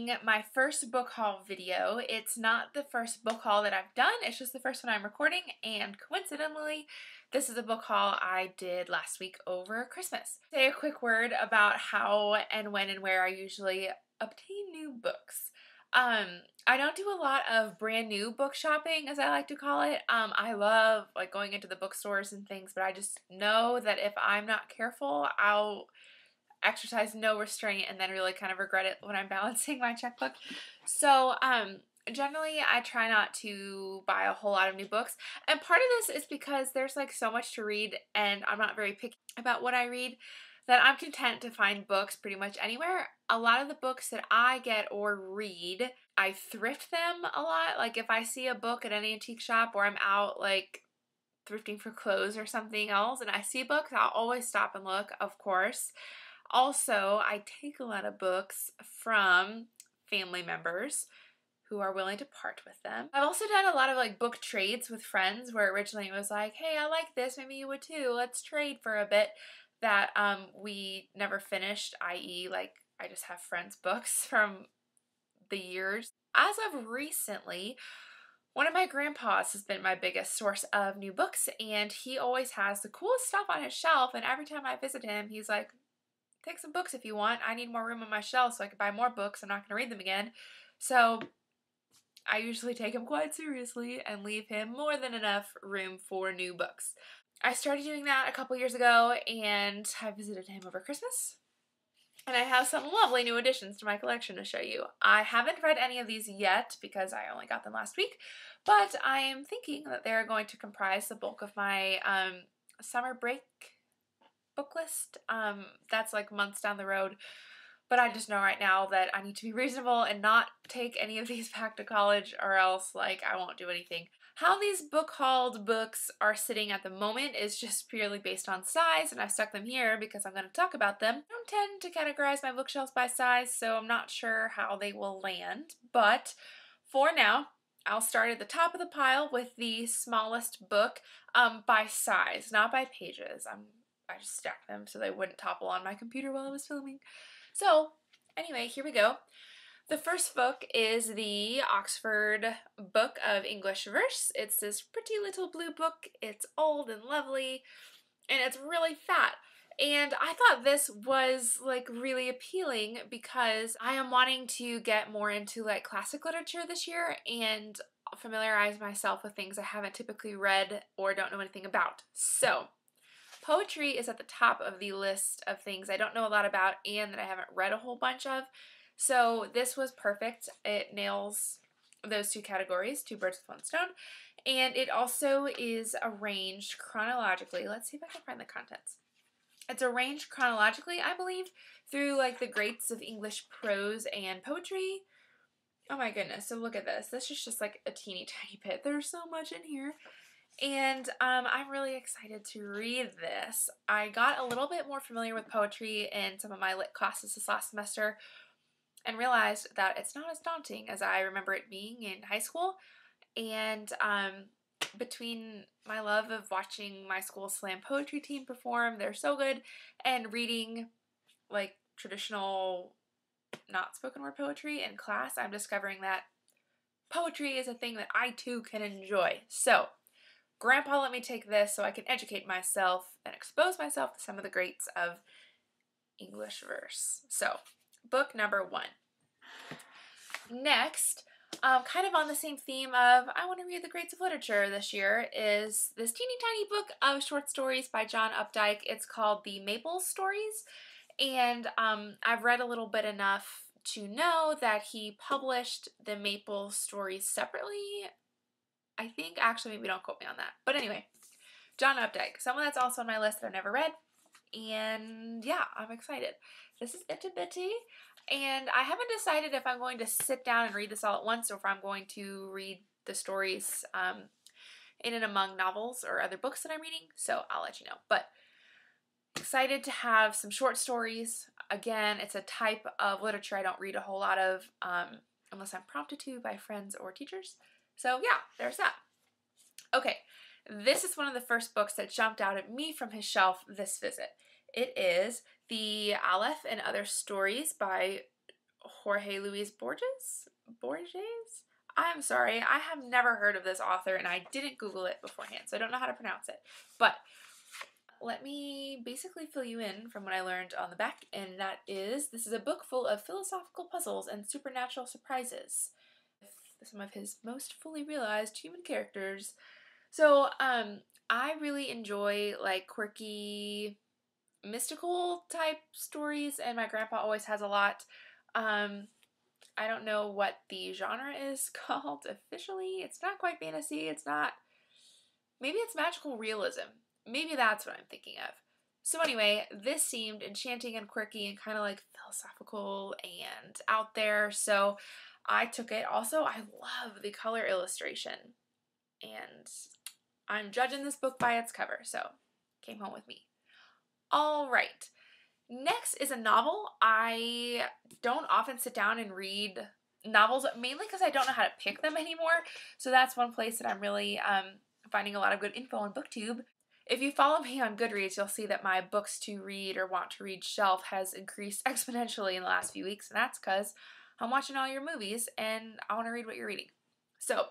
doing my first book haul video. It's not the first book haul that I've done, it's just the first one I'm recording, and coincidentally, this is a book haul I did last week over Christmas. Say a quick word about how and when and where I usually obtain new books. I don't do a lot of brand new book shopping, as I like to call it. I love like going into the bookstores and things, but I just know that if I'm not careful, I'll exercise no restraint and then really kind of regret it when I'm balancing my checkbook. So, generally I try not to buy a whole lot of new books. And part of this is because there's like so much to read and I'm not very picky about what I read that I'm content to find books pretty much anywhere. A lot of the books that I get or read, I thrift them a lot. Like if I see a book at an antique shop or I'm out like thrifting for clothes or something else and I see books, I'll always stop and look, of course. Also, I take a lot of books from family members who are willing to part with them. I've also done a lot of like book trades with friends where originally it was like, hey, I like this, maybe you would too, let's trade for a bit, that we never finished, i.e. like I just have friends' books from the years. As of recently, one of my grandpas has been my biggest source of new books, and he always has the coolest stuff on his shelf, and every time I visit him, he's like, take some books if you want. I need more room on my shelf so I can buy more books. I'm not going to read them again. So I usually take him quite seriously and leave him more than enough room for new books. I started doing that a couple years ago and I visited him over Christmas. And I have some lovely new additions to my collection to show you. I haven't read any of these yet because I only got them last week, but I am thinking that they're going to comprise the bulk of my summer break book list. That's like months down the road, but I just know right now that I need to be reasonable and not take any of these back to college or else like I won't do anything. How these book hauled books are sitting at the moment is just purely based on size, and I stuck them here because I'm going to talk about them. I don't tend to categorize my bookshelves by size, so I'm not sure how they will land, but for now I'll start at the top of the pile with the smallest book by size, not by pages. I just stacked them so they wouldn't topple on my computer while I was filming. So, anyway, here we go. The first book is the Oxford Book of English Verse. It's this pretty little blue book. It's old and lovely, and it's really fat. And I thought this was like really appealing because I am wanting to get more into like classic literature this year and familiarize myself with things I haven't typically read or don't know anything about. So, poetry is at the top of the list of things I don't know a lot about and that I haven't read a whole bunch of. So this was perfect. It nails those two categories, two birds with one stone. And it also is arranged chronologically. Let's see if I can find the contents. It's arranged chronologically, I believe, through like the greats of English prose and poetry. Oh my goodness, so look at this. This is just like a teeny tiny bit. There's so much in here. And I'm really excited to read this. I got a little bit more familiar with poetry in some of my lit classes this last semester and realized that it's not as daunting as I remember it being in high school. And between my love of watching my school slam poetry team perform, they're so good, and reading like traditional not spoken word poetry in class, I'm discovering that poetry is a thing that I too can enjoy. So Grandpa let me take this so I can educate myself and expose myself to some of the greats of English verse. So, book number 1. Next, kind of on the same theme of I want to read the greats of literature this year, is this teeny tiny book of short stories by John Updike. It's called The Maple Stories, and I've read a little bit enough to know that he published the Maple Stories separately. I think, actually, maybe don't quote me on that. But anyway, John Updike, someone that's also on my list that I've never read. And yeah, I'm excited. This is itty bitty. And I haven't decided if I'm going to sit down and read this all at once or if I'm going to read the stories in and among novels or other books that I'm reading. So I'll let you know. But excited to have some short stories. Again, it's a type of literature I don't read a whole lot of unless I'm prompted to by friends or teachers. So yeah, there's that. Okay, this is one of the first books that jumped out at me from his shelf this visit. It is The Aleph and Other Stories by Jorge Luis Borges? Borges? I'm sorry, I have never heard of this author and I didn't Google it beforehand, so I don't know how to pronounce it. But let me basically fill you in from what I learned on the back, and that is, this is a book full of philosophical puzzles and supernatural surprises with some of his most fully realized human characters. So, I really enjoy like quirky, mystical type stories, and my grandpa always has a lot. I don't know what the genre is called officially. It's not quite fantasy. It's not, maybe it's magical realism. Maybe that's what I'm thinking of. So anyway, this seemed enchanting and quirky and kind of like philosophical and out there, so I took it. Also, I love the color illustration, and I'm judging this book by its cover, so came home with me. All right. Next is a novel. I don't often sit down and read novels, mainly because I don't know how to pick them anymore. So that's one place that I'm really finding a lot of good info on BookTube. If you follow me on Goodreads, you'll see that my books to read or want to read shelf has increased exponentially in the last few weeks, and that's because I'm watching all your movies and I want to read what you're reading. So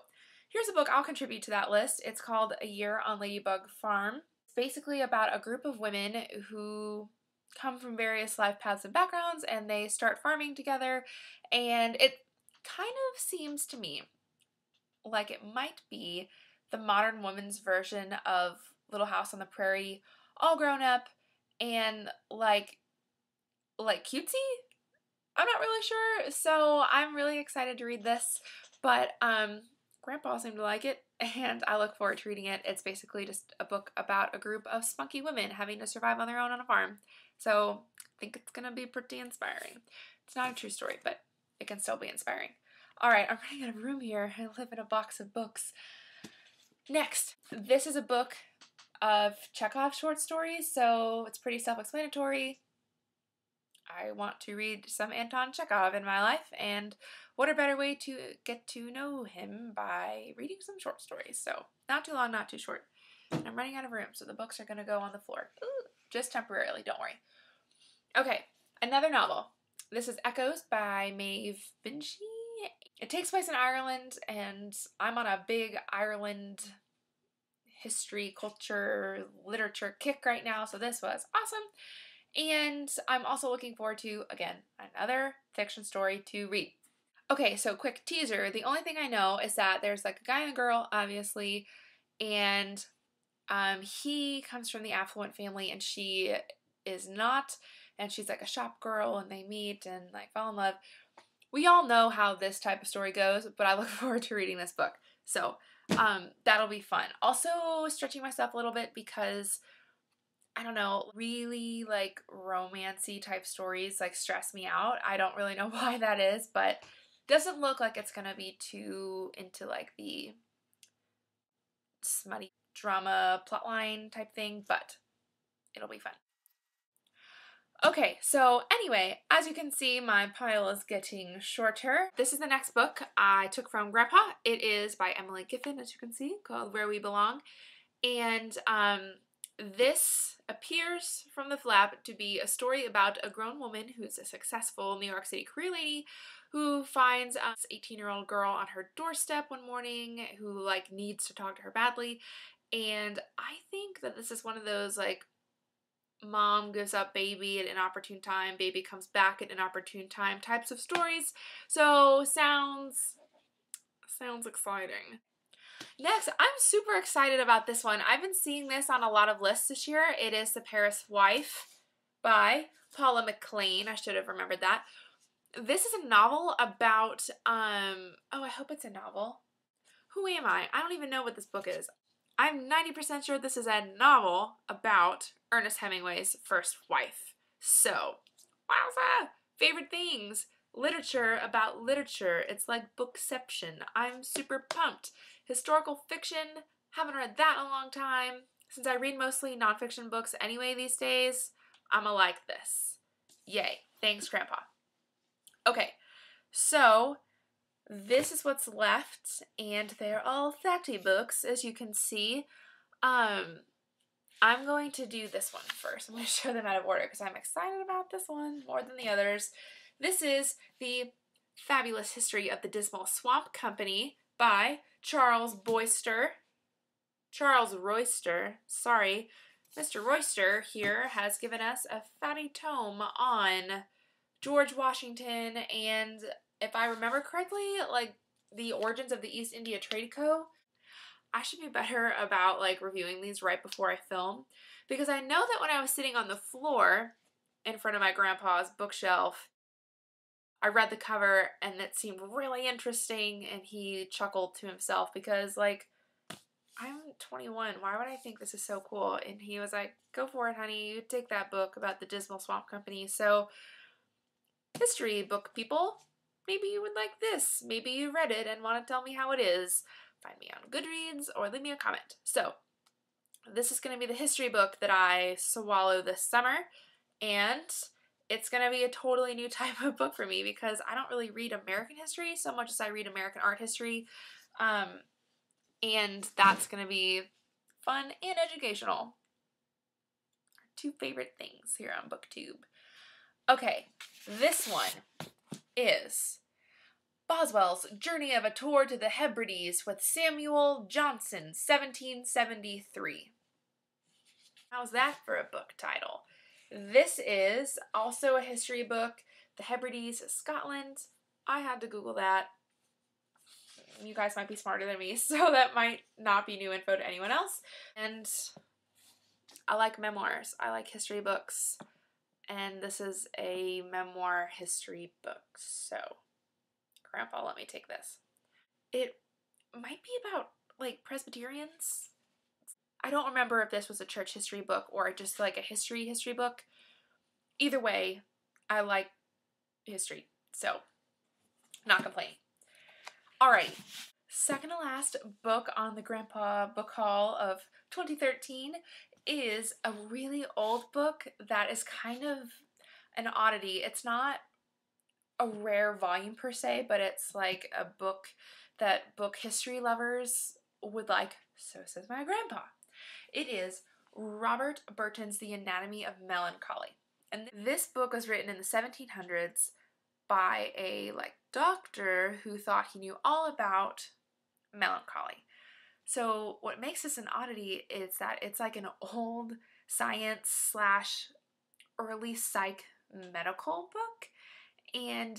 here's a book I'll contribute to that list. It's called A Year on Ladybug Farm. It's basically about a group of women who come from various life paths and backgrounds, and they start farming together, and it kind of seems to me like it might be the modern woman's version of Little House on the Prairie, all grown up and like cutesy. I'm not really sure, so I'm really excited to read this, but Grandpa seemed to like it, and I look forward to reading it. It's basically just a book about a group of spunky women having to survive on their own on a farm, so I think it's gonna be pretty inspiring. It's not a true story, but it can still be inspiring. Alright, I'm running out of room here. I live in a box of books. Next, this is a book of Chekhov short stories, so it's pretty self-explanatory. I want to read some Anton Chekhov in my life, and what a better way to get to know him by reading some short stories. So, not too long, not too short. And I'm running out of room, so the books are going to go on the floor. Ooh, just temporarily, don't worry. Okay, another novel. This is Echoes by Maeve Binchy. It takes place in Ireland, and I'm on a big Ireland history, culture, literature kick right now, so this was awesome. And I'm also looking forward to, again, another fiction story to read. Okay, so quick teaser. The only thing I know is that there's like a guy and a girl, obviously, and he comes from the affluent family and she is not, and she's like a shop girl, and they meet and like fall in love. We all know how this type of story goes, but I look forward to reading this book. So that'll be fun. Also stretching myself a little bit because, I don't know, really like romancy type stories like stress me out. I don't really know why that is, but doesn't look like it's gonna be too into like the smutty drama plotline type thing, but it'll be fun. Okay, so anyway, as you can see, my pile is getting shorter. This is the next book I took from Grandpa. It is by Emily Giffin, as you can see, called Where We Belong. And this appears from the flap to be a story about a grown woman who's a successful New York City career lady who finds this 18-year-old girl on her doorstep one morning who like needs to talk to her badly. And I think that this is one of those like mom gives up baby at an opportune time, baby comes back at an opportune time types of stories. So sounds exciting. Next, I'm super excited about this one. I've been seeing this on a lot of lists this year. It is The Paris Wife by Paula McLean. I should have remembered that. This is a novel about, oh, I hope it's a novel. Who am I? I don't even know what this book is. I'm 90% sure this is a novel about Ernest Hemingway's first wife. So, wowza! Favorite things. Literature about literature. It's like bookception. I'm super pumped. Historical fiction. Haven't read that in a long time. Since I read mostly nonfiction books anyway these days, I'ma like this. Yay. Thanks, Grandpa. Okay, so this is what's left, and they're all facty books, as you can see. I'm going to do this one first. I'm going to show them out of order because I'm excited about this one more than the others. This is The Fabulous History of the Dismal Swamp Company by Charles Royster. Sorry. Mr. Royster here has given us a fatty tome on George Washington and, if I remember correctly, like the origins of the East India Trade Co. I should be better about like reviewing these right before I film, because I know that when I was sitting on the floor in front of my grandpa's bookshelf, I read the cover and it seemed really interesting, and he chuckled to himself because, like, I'm 21. Why would I think this is so cool? And he was like, go for it, honey. You take that book about the Dismal Swamp Company. So, history book people, maybe you would like this. Maybe you read it and want to tell me how it is. Find me on Goodreads or leave me a comment. So, this is going to be the history book that I swallow this summer, and it's going to be a totally new type of book for me because I don't really read American history so much as I read American art history, and that's going to be fun and educational. Our two favorite things here on BookTube. Okay, this one is Boswell's Journey of a Tour to the Hebrides with Samuel Johnson, 1773. How's that for a book title? This is also a history book. The Hebrides, Scotland. I had to Google that. You guys might be smarter than me, so that might not be new info to anyone else. And I like memoirs. I like history books. And this is a memoir history book. So, Grandpa, let me take this. It might be about, like, Presbyterians. I don't remember if this was a church history book or just like a history book. Either way, I like history, so not complaining. Alrighty, second to last book on the Grandpa Book Haul of 2013 is a really old book that is kind of an oddity. It's not a rare volume per se, but it's like a book that book history lovers would like, so says my grandpa. It is Robert Burton's The Anatomy of Melancholy. And this book was written in the 1700s by a doctor who thought he knew all about melancholy. So what makes this an oddity is that it's like an old science slash early psych medical book. And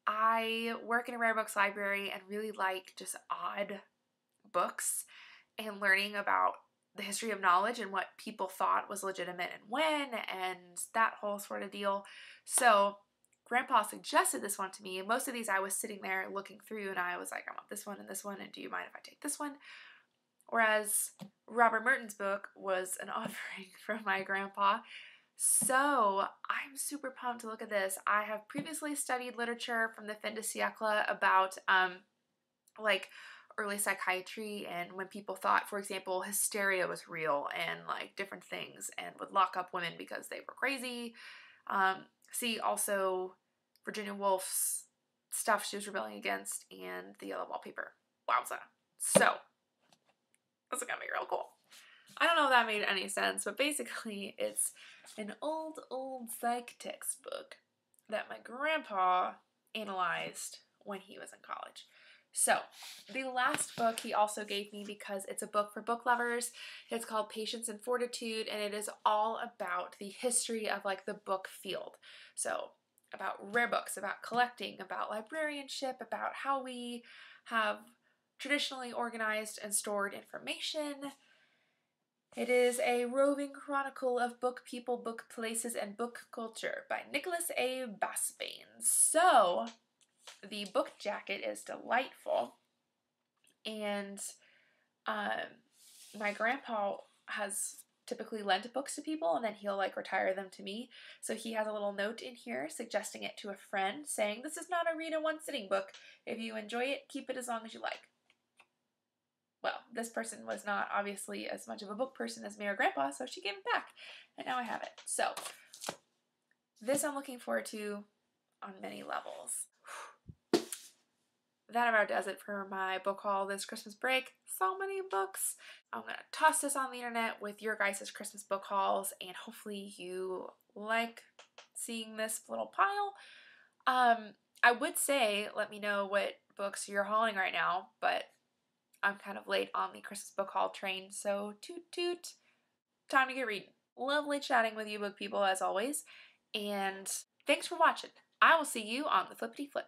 I work in a rare books library and really like just odd books and learning about the history of knowledge and what people thought was legitimate and when, and that whole sort of deal. So Grandpa suggested this one to me. Most of these I was sitting there looking through and I was like, I want this one, and do you mind if I take this one? Whereas Robert Merton's book was an offering from my grandpa. So I'm super pumped to look at this. I have previously studied literature from the fin de siècle about like early psychiatry and when people thought, for example, hysteria was real and like different things and would lock up women because they were crazy. See also Virginia Woolf's stuff she was rebelling against and the yellow wallpaper. Wowza. So, this is gonna be real cool. I don't know if that made any sense, but basically it's an old psych textbook that my grandpa analyzed when he was in college. So, the last book he also gave me because it's a book for book lovers. It's called Patience and Fortitude, and it is all about the history of like the book field. So, about rare books, about collecting, about librarianship, about how we have traditionally organized and stored information. It is a roving chronicle of book people, book places, and book culture by Nicholas A. Basbane. So, the book jacket is delightful, and my grandpa has typically lent books to people and then he'll like retire them to me. So he has a little note in here suggesting it to a friend saying, this is not a read in one sitting book. If you enjoy it, keep it as long as you like. Well, this person was not obviously as much of a book person as me or grandpa, so she gave it back and now I have it. So this I'm looking forward to on many levels. That about does it for my book haul this Christmas break. So many books. I'm going to toss this on the internet with your guys' Christmas book hauls, and hopefully you like seeing this little pile. I would say let me know what books you're hauling right now, but I'm kind of late on the Christmas book haul train, so toot toot. Time to get reading. Lovely chatting with you, book people, as always, and thanks for watching. I will see you on the flippity flip.